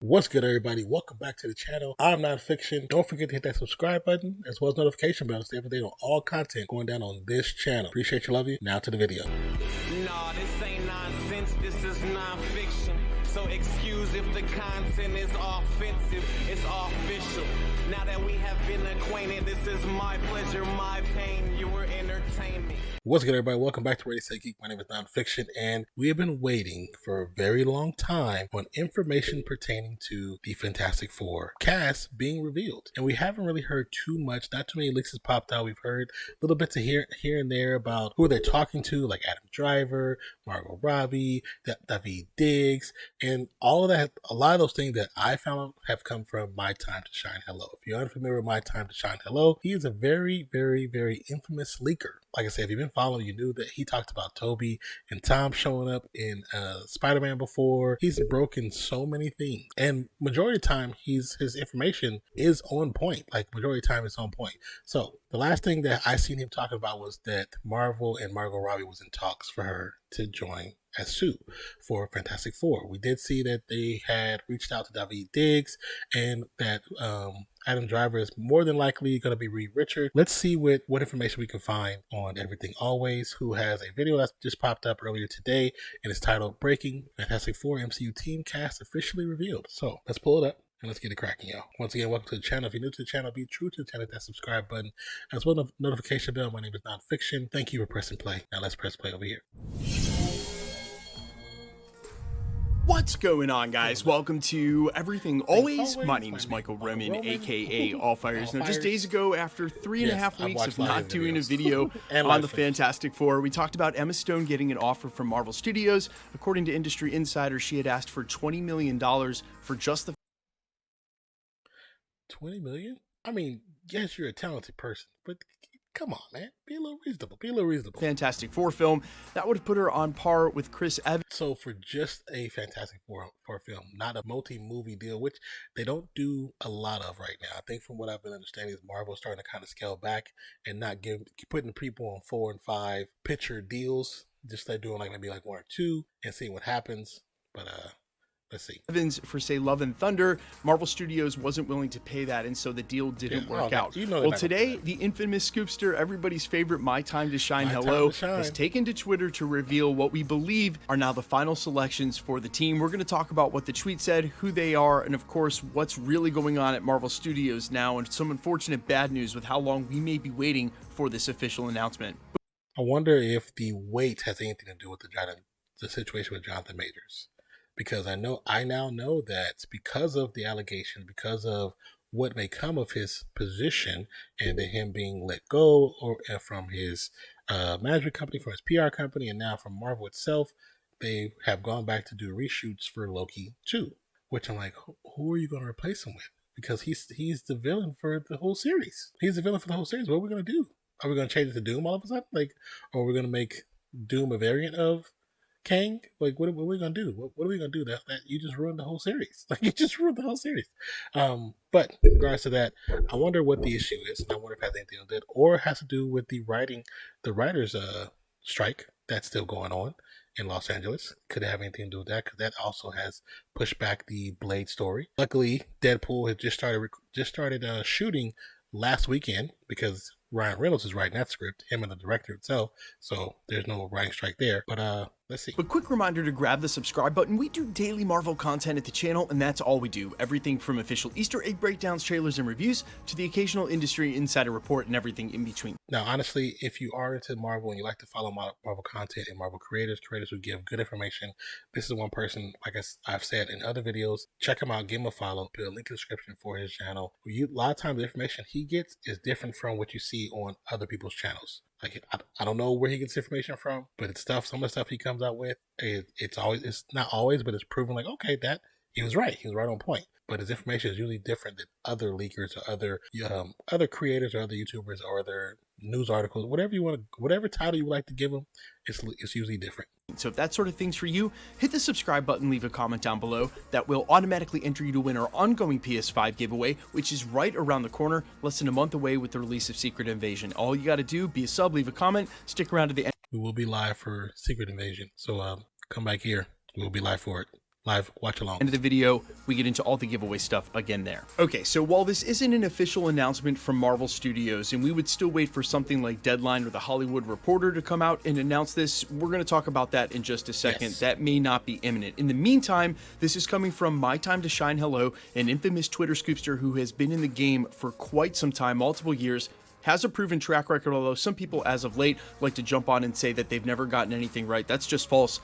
What's good, everybody? Welcome back to the channel. I'm NONPFIXION. Don't forget to hit that subscribe button as well as notification bell to stay up to date on all content going down on this channel. Appreciate you, love you. Now to the video. Nah, this ain't nonsense, this is non-fiction. So excuse if the content is offensive, it's official. Now that we have been acquainted, this is my pleasure, my pain, your entertainment. What's good, everybody? Welcome back to Ready Say Geek. My name is NONPFIXION, and we have been waiting for a very long time on information pertaining to the Fantastic Four cast being revealed. And we haven't really heard too much. Not too many leaks has popped out. We've heard little bits of here and there about who they're talking to, like Adam Driver, Margot Robbie, David Diggs, and all of that. A lot of those things that I found have come from My Time to Shine Hello. If you're unfamiliar with My Time to Shine Hello, he is a very, very, very infamous leaker. Like I said, if you've been following, you knew that he talked about Toby and Tom showing up in Spider-Man before. He's broken so many things, and majority of the time, his information is on point. Like majority of the time, it's on point. So the last thing that I seen him talking about was that Marvel and Margot Robbie was in talks for her to join as Sue for Fantastic Four. We did see that they had reached out to David Diggs, and that Adam Driver is more than likely going to be Reed Richards. Let's see what information we can find on Everything Always, who has a video that just popped up earlier today, and it's titled "Breaking Fantastic Four MCU Team Cast Officially Revealed." So let's pull it up and let's get it cracking, y'all. Once again, welcome to the channel. If you're new to the channel, be true to the channel, hit that subscribe button as well as notification bell. My name is NONPFIXION. Thank you for pressing play. Now let's press play over here. What's going on, guys? Welcome to Everything Always. My name is Michael Roman, aka All Fires. Now, just days ago, after 3.5 weeks of not doing a video on the Fantastic Four, we talked about Emma Stone getting an offer from Marvel Studios. According to industry insiders, she had asked for $20 million for just the... $20 million? I mean, yes, you're a talented person, but come on, man. Be a little reasonable. Be a little reasonable. Fantastic Four film. That would have put her on par with Chris Evans. So for just a Fantastic Four film, not a multi-movie deal, which they don't do a lot of right now. I think from what I've been understanding is Marvel's starting to kind of scale back and not putting people on 4 and 5 picture deals. Just they're doing like maybe like 1 or 2 and seeing what happens. But let's see. Evans for, say, Love and Thunder. Marvel Studios wasn't willing to pay that, and so the deal didn't work out. Well, today, the infamous scoopster, everybody's favorite My Time to Shine Hello, has taken to Twitter to reveal what we believe are now the final selections for the team. We're going to talk about what the tweet said, who they are, and of course, what's really going on at Marvel Studios now, and some unfortunate bad news with how long we may be waiting for this official announcement. I wonder if the wait has anything to do with the situation with Jonathan Majors. Because I now know that because of the allegations, because of what may come of his position and him being let go or from his management company, from his PR company, and now from Marvel itself, they have gone back to do reshoots for Loki 2, which I'm like, who are you going to replace him with? Because he's the villain for the whole series. He's the villain for the whole series. What are we going to do? Are we going to change it to Doom all of a sudden? Or are we going to make Doom a variant of Kang? Like, what are we gonna do? What are we gonna do? That you just ruined the whole series. Like, you just ruined the whole series. But in regards to that, I wonder what the issue is. I wonder if it has anything to do with it, or it has to do with the writers' strike that's still going on in Los Angeles. Could it have anything to do with that? Because that also has pushed back the Blade story. Luckily, Deadpool has just started shooting last weekend because Ryan Reynolds is writing that script, him and the director itself, so there's no writing strike there. But let's see. But quick reminder to grab the subscribe button. We do daily Marvel content at the channel, and that's all we do. Everything from official Easter egg breakdowns, trailers, and reviews to the occasional industry insider report and everything in between. Now, honestly, if you are into Marvel and you like to follow Marvel content and Marvel creators who give good information, this is one person, like I've said in other videos, check him out, give him a follow, put a link in the description for his channel. A lot of times the information he gets is different from what you see on other people's channels. Like, I don't know where he gets information from, but it's some of the stuff he comes out with, it's not always, but it's proven like, okay, that he was right on point. But his information is usually different than other leakers or other creators or other YouTubers or other news articles, whatever title you would like to give them, it's usually different. So if that sort of thing's for you, hit the subscribe button, leave a comment down below. That will automatically enter you to win our ongoing PS5 giveaway, which is right around the corner, less than a month away with the release of Secret Invasion. All you got to do, be a sub, leave a comment, stick around to the end. We will be live for Secret Invasion, so come back here. We'll be live for it. live watch along. End of the video, we get into all the giveaway stuff again there. Okay, so while this isn't an official announcement from Marvel Studios, and we would still wait for something like Deadline or The Hollywood Reporter to come out and announce this, we're going to talk about that in just a second. Yes. That may not be imminent. In the meantime, this is coming from My Time to Shine Hello, an infamous Twitter scoopster who has been in the game for quite some time, multiple years, has a proven track record, although some people as of late like to jump on and say that they've never gotten anything right. That's just false.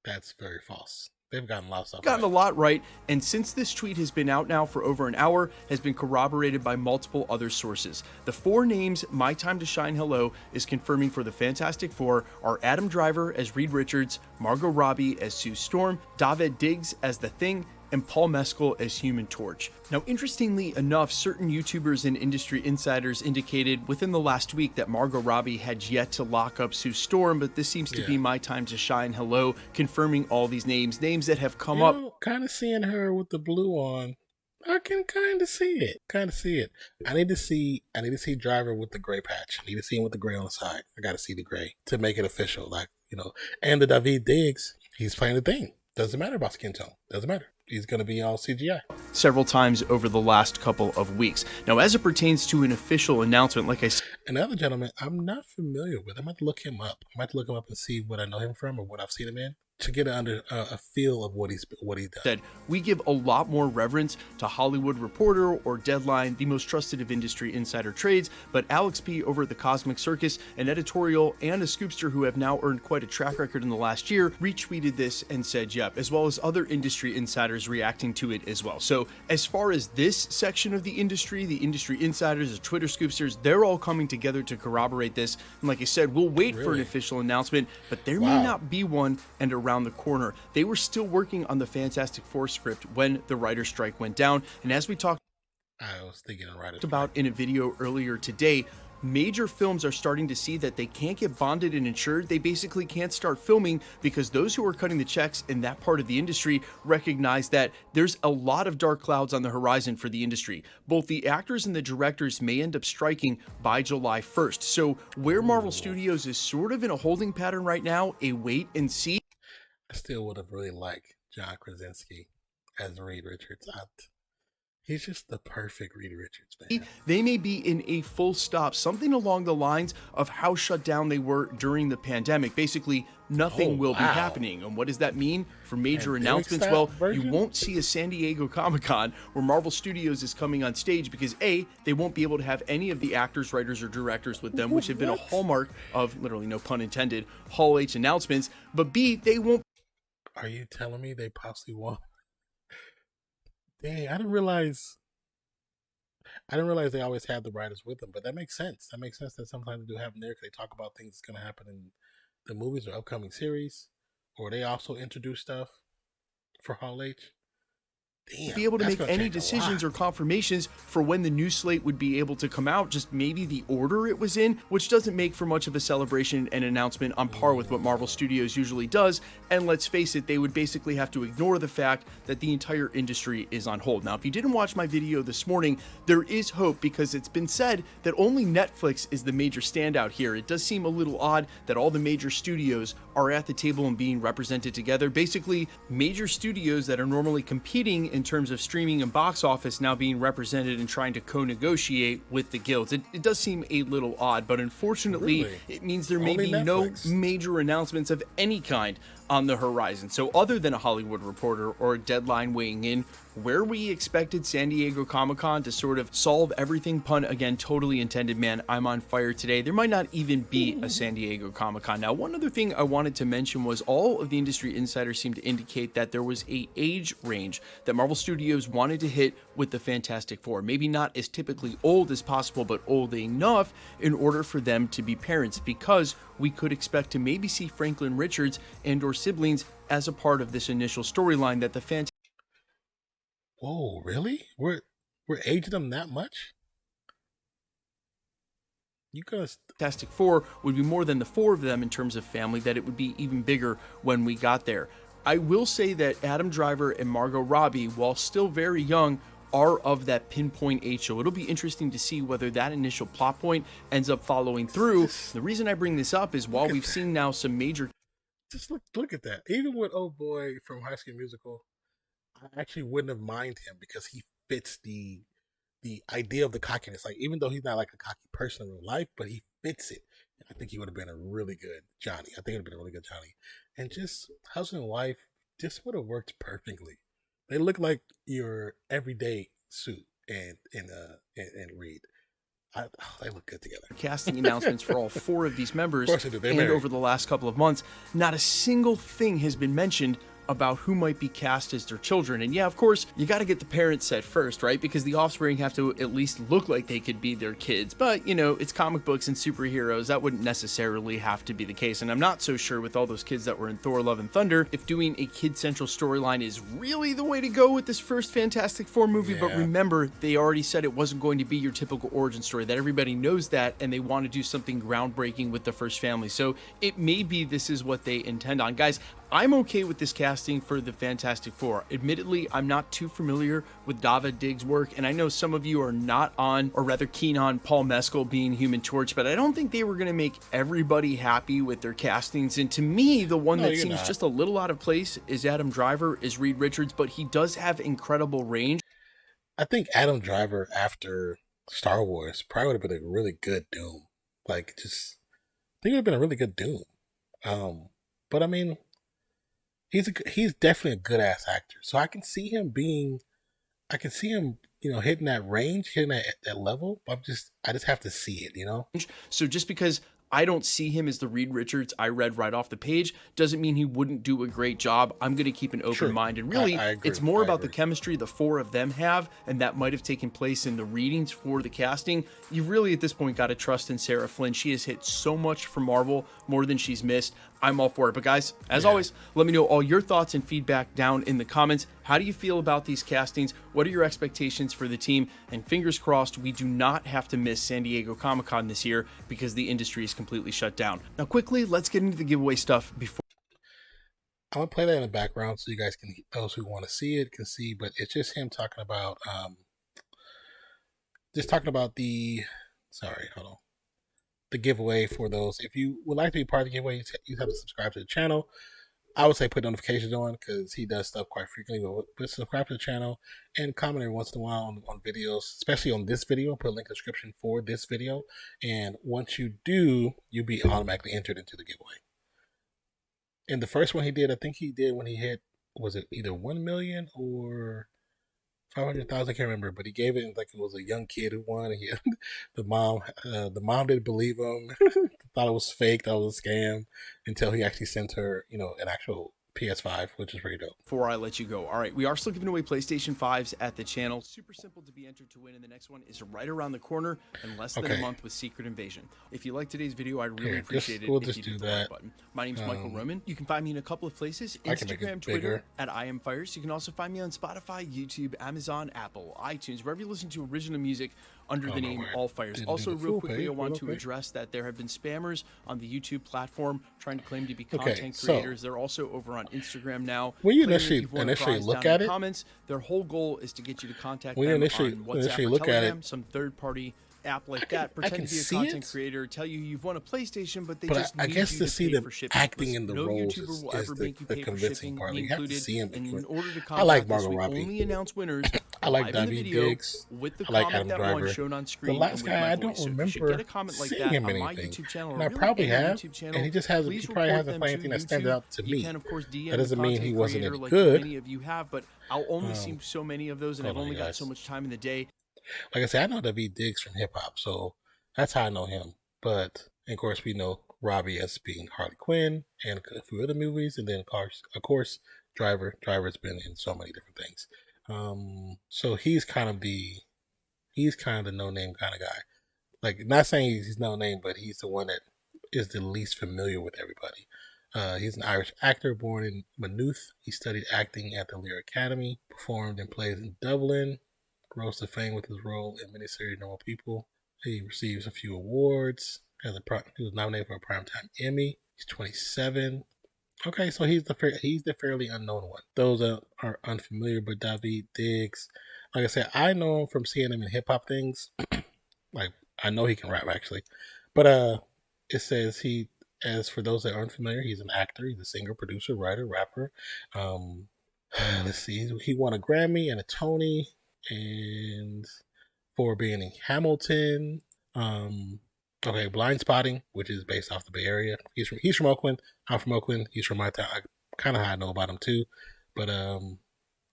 That's very false. They've gotten a lot of stuff a lot right, and since this tweet has been out now for over an hour, has been corroborated by multiple other sources. The 4 names My Time to Shine Hello is confirming for the Fantastic Four are Adam Driver as Reed Richards, Margot Robbie as Sue Storm, David Diggs as The Thing, and Paul Mescal as Human Torch. Now, interestingly enough, certain YouTubers and industry insiders indicated within the last week that Margot Robbie had yet to lock up Sue Storm, but this seems to be My Time to Shine Hello, confirming all these names that have come up. Kind of seeing her with the blue on, I can kind of see it. I need to see Driver with the gray patch. I need to see him with the gray on the side. I got to see the gray to make it official, and the David Diggs, he's playing the Thing. Doesn't matter about skin tone. Doesn't matter. He's going to be all CGI. Several times over the last couple of weeks. Now, as it pertains to an official announcement, like I said, another gentleman I'm not familiar with. I'm going to look him up. And see what I know him from or what I've seen him in, to get a feel of what he does. We give a lot more reverence to Hollywood Reporter or Deadline, the most trusted of industry insider trades, but Alex P. over at the Cosmic Circus, an editorial and a scoopster who have now earned quite a track record in the last year, retweeted this and said yep, as well as other industry insiders reacting to it as well. So as far as this section of the industry insiders, the Twitter scoopsters, they're all coming together to corroborate this. And like I said, we'll wait for an official announcement, but there may not be one and around the corner. They were still working on the Fantastic Four script when the writer's strike went down. And as we talked about in a video earlier today, major films are starting to see that they can't get bonded and insured. They basically can't start filming because those who are cutting the checks in that part of the industry recognize that there's a lot of dark clouds on the horizon for the industry. Both the actors and the directors may end up striking by July 1st. So where Marvel Studios is sort of in a holding pattern right now, a wait and see. I still would have really liked John Krasinski as Reed Richards. He's just the perfect Reed Richards, man. They may be in a full stop, something along the lines of how shut down they were during the pandemic. Basically, nothing will be happening. And what does that mean for major announcements? Well, you won't see a San Diego Comic-Con where Marvel Studios is coming on stage because A, they won't be able to have any of the actors, writers, or directors with them, which have been a hallmark of, literally no pun intended, Hall H announcements. But B, they won't. Are you telling me they possibly won't? Dang, I didn't realize they always have the writers with them, but that makes sense. That makes sense that sometimes they do have them there because they talk about things that's going to happen in the movies or upcoming series, or they also introduce stuff for Hall H. Damn, be able to make any decisions or confirmations for when the new slate would be able to come out, just maybe the order it was in, which doesn't make for much of a celebration and announcement on par with what Marvel Studios usually does. And let's face it, they would basically have to ignore the fact that the entire industry is on hold. Now, if you didn't watch my video this morning, there is hope because it's been said that only Netflix is the major standout here. It does seem a little odd that all the major studios are at the table and being represented together. Basically, major studios that are normally competing in terms of streaming and box office now being represented and trying to co-negotiate with the guilds. It does seem a little odd, but unfortunately, it means there may be no major announcements of any kind on the horizon. So other than a Hollywood Reporter or a Deadline weighing in, where we expected San Diego Comic-Con to sort of solve everything, pun again, totally intended, man, I'm on fire today, there might not even be a San Diego Comic-Con. Now, one other thing I wanted to mention was all of the industry insiders seem to indicate that there was a age range that Marvel Studios wanted to hit with the Fantastic Four. Maybe not as typically old as possible, but old enough in order for them to be parents, because we could expect to maybe see Franklin Richards and or siblings as a part of this initial storyline that the Fantastic. Whoa, really? We're aging them that much? Fantastic Four would be more than the 4 of them in terms of family, that it would be even bigger when we got there. I will say that Adam Driver and Margot Robbie, while still very young, are of that pinpoint age. So it'll be interesting to see whether that initial plot point ends up following through. The reason I bring this up is while we've seen now some major... Just look at that. Even with old boy from High School Musical, I actually wouldn't have minded him because he fits the idea of the cockiness. Like, even though he's not like a cocky person in real life, but he fits it. I think he would have been a really good Johnny. I think it would have been a really good Johnny. And just husband and wife just would have worked perfectly. They look like your everyday suit and Reed. They look good together. Casting announcements for all 4 of these members. Of course they do. And over the last couple of months, not a single thing has been mentioned about who might be cast as their children. And yeah, of course, you got to get the parents set first, right? Because the offspring have to at least look like they could be their kids. But, you know, it's comic books and superheroes. That wouldn't necessarily have to be the case. And I'm not so sure with all those kids that were in Thor, Love and Thunder, if doing a kid-central storyline is really the way to go with this first Fantastic Four movie. Yeah. But remember, they already said it wasn't going to be your typical origin story, that everybody knows that, and they want to do something groundbreaking with the first family. So it may be this is what they intend on. Guys, I'm okay with this casting for the Fantastic Four. Admittedly, I'm not too familiar with David Diggs' work, and I know some of you are not on, or rather keen on, Paul Mescal being Human Torch, but I don't think they were going to make everybody happy with their castings. And to me, the one that seems just a little out of place is Adam Driver, is Reed Richards, but he does have incredible range. I think Adam Driver after Star Wars probably would have been a really good Doom. Like, just, I think it would have been a really good Doom. But I mean, he's definitely a good ass actor. So I can see him, you know, hitting that range, hitting that level. I just have to see it, you know? So just because I don't see him as the Reed Richards I read right off the page doesn't mean he wouldn't do a great job. I'm going to keep an open mind. And really, it's more about the chemistry the 4 of them have, and that might have taken place in the readings for the casting. You've really, at this point, got to trust in Sarah Flynn. She has hit so much for Marvel, more than she's missed. I'm all for it. But guys, as always, let me know all your thoughts and feedback down in the comments. How do you feel about these castings? What are your expectations for the team? And fingers crossed, we do not have to miss San Diego Comic-Con this year because the industry is completely shut down. Now, quickly, let's get into the giveaway stuff before. I'm going to play that in the background so you guys can, those who want to see it can see, but it's just him talking about, the giveaway for those. If you would like to be part of the giveaway, you have to subscribe to the channel. I would say put notifications on because he does stuff quite frequently. But subscribe to the channel and comment every once in a while on videos, especially on this video. I'll put a link in the description for this video. And once you do, you'll be automatically entered into the giveaway. And the first one he did, I think he did when he hit, was it either 1 million or 500,000? I can't remember, but he gave it like it was a young kid who won. And the mom didn't believe him, thought it was fake, thought it was a scam, until he actually sent her, you know, an actual PS5, which is pretty dope. Before I let you go, all right, we are still giving away PlayStation 5s at the channel. Super simple to be entered to win, and the next one is right around the corner in less than a month with Secret Invasion. If you like today's video, I'd really appreciate it if you hit the like button. My name is Michael Roman. You can find me in a couple of places: Instagram, Twitter at @IamFires. You can also find me on Spotify, YouTube, Amazon, Apple, iTunes, wherever you listen to original music under the name All Fires. Also, real quickly, I want to address that there have been spammers on the YouTube platform trying to claim to be content creators. They're also over on Instagram now. When you initially look at it, comments, their whole goal is to get you to contact them on WhatsApp or Telegram, some third-party app like that. Pretend to be a content creator, tell you you've won a PlayStation, but they just need you to pay for shipping. Acting in the no roles YouTuber will ever make you the pay for convincing shipping part. You have to see him. And in order to I like contact Margot us, we Robbie. only announce winners I like live in the David video Diggs. with the I like comment Adam that one Driver. shown on screen. The last and with guy, my I voice. don't So if you remember get a comment like seeing that him on my anything. YouTube channel, And I or really probably any have, YouTube channel, and he just hasn't. please He probably report hasn't them played to anything that stands YouTube. out to You me. can, of course, DM That doesn't the mean he content wasn't creator any like good. many of you have, but I'll only see so many of those, and I've only got so much time in the day. Like I said, I know David Diggs from hip hop, so that's how I know him. But of course, we know Robbie as being Harley Quinn and a few other movies, and then of course, Driver's been in so many different things. So he's kind of the no-name kind of guy. Like, not saying he's no-name, but he's the one that is the least familiar with everybody. He's an Irish actor born in Maynooth. He studied acting at the Lear Academy, performed and plays in Dublin, rose to fame with his role in miniseries Normal People. He receives a few awards. He was nominated for a Primetime Emmy. He's 27. Okay, so he's the fairly unknown one. Those are unfamiliar, but David Diggs, like I said, I know him from seeing him in hip hop things. Like, I know he can rap actually, but it says as for those that aren't familiar, he's an actor. He's a singer, producer, writer, rapper. let's see, he won a Grammy and a Tony, and for being in Hamilton. Okay, Blind Spotting, which is based off the Bay Area. He's from Oakland. I'm from Oakland. He's from my town. I kind of know about him too. But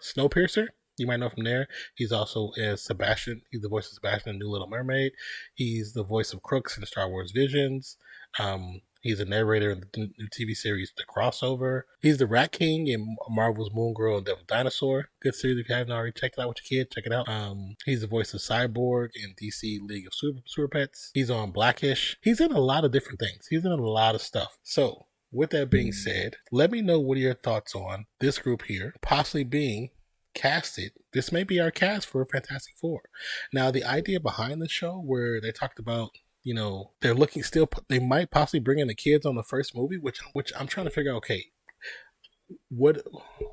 Snowpiercer, you might know from there. He's also as Sebastian. He's the voice of Sebastian in New Little Mermaid. He's the voice of Crooks in Star Wars Visions. He's a narrator in the new TV series The Crossover. He's the Rat King in Marvel's Moon Girl and Devil Dinosaur. Good series if you haven't already checked it out with your kid. Check it out. He's the voice of Cyborg in DC League of Super Pets. He's on Blackish. He's in a lot of different things. He's in a lot of stuff. So, with that being said, let me know what are your thoughts on this group here possibly being casted. This may be our cast for Fantastic Four. Now, the idea behind the show where they talked about, you know, they're looking still, they might possibly bring in the kids on the first movie, which I'm trying to figure out, okay,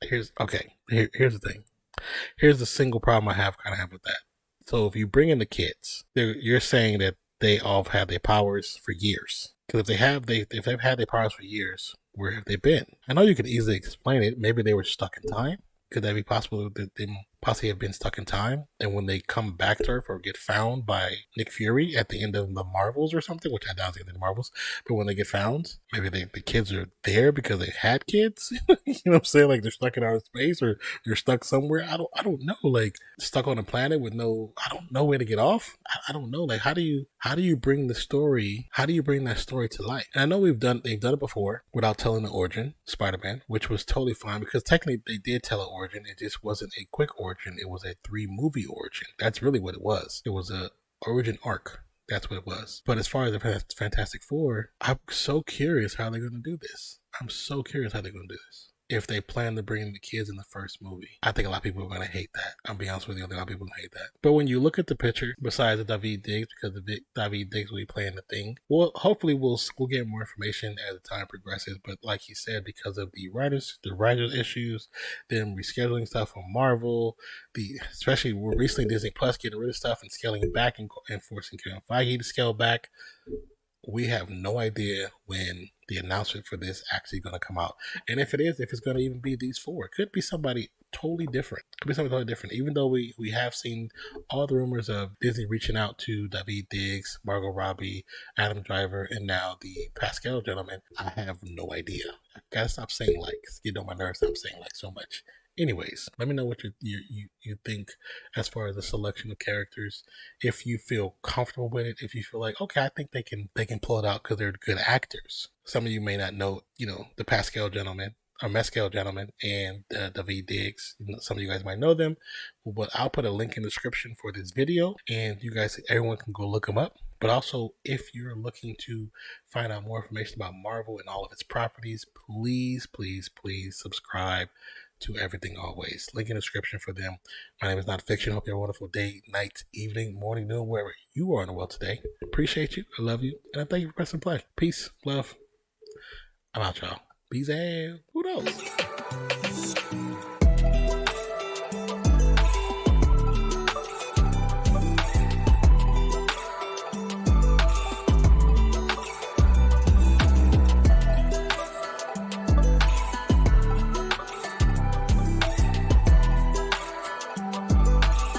here's the thing. Here's the single problem I have with that. So if you bring in the kids, you're saying that they all have had their powers for years. Because if they've had their powers for years, where have they been? I know you could easily explain it. Maybe they were stuck in time. Could that be possible that they possibly have been stuck in time? And when they come back to Earth or get found by Nick Fury at the end of the Marvels or something, which I doubt is the end of the Marvels, but when they get found, maybe the kids are there because they had kids. You know what I'm saying? Like they're stuck in outer space or they're stuck somewhere. I don't know. Like stuck on a planet with I don't know where to get off. I don't know. Like how do you bring the story? How do you bring that story to life? And I know they've done it before without telling the origin, Spider-Man, which was totally fine because technically they did tell an origin. It just wasn't a quick origin. It was a 3-movie origin. That's really what it was. It was a origin arc. That's what it was. But as far as the Fantastic Four, I'm so curious how they're going to do this. If they plan to bring in the kids in the first movie. I think a lot of people are going to hate that. I'll be honest with you, I think a lot of people hate that. But when you look at the picture, besides the David Diggs, because David Diggs will be playing the Thing, well, hopefully we'll get more information as the time progresses. But like he said, because of the writers issues, them rescheduling stuff from Marvel, especially recently Disney Plus getting rid of stuff and scaling it back and forcing Kevin Feige to scale back, we have no idea when the announcement for this actually going to come out. And if it's going to even be these four, it could be somebody totally different. Even though we have seen all the rumors of Disney reaching out to David Diggs, Margot Robbie, Adam Driver, and now the Pascal gentleman, I have no idea. I gotta stop saying like, get on my nerves. Stop saying like so much. Anyways, let me know what you think as far as the selection of characters. If you feel comfortable with it, if you feel like, okay, I think they can pull it out because they're good actors. Some of you may not know, the Pascal gentleman or Mescal gentleman and David Diggs. Some of you guys might know them, but I'll put a link in the description for this video, and everyone can go look them up. But also, if you're looking to find out more information about Marvel and all of its properties, please, please, please subscribe to Everything Always. Link in the description for them. My name is NONPFIXION. Hope you have a wonderful day, night, evening, morning, noon, wherever you are in the world today. Appreciate you. I love you. And I thank you for pressing play. Peace, love. I'm out, y'all. Peace out. Who knows?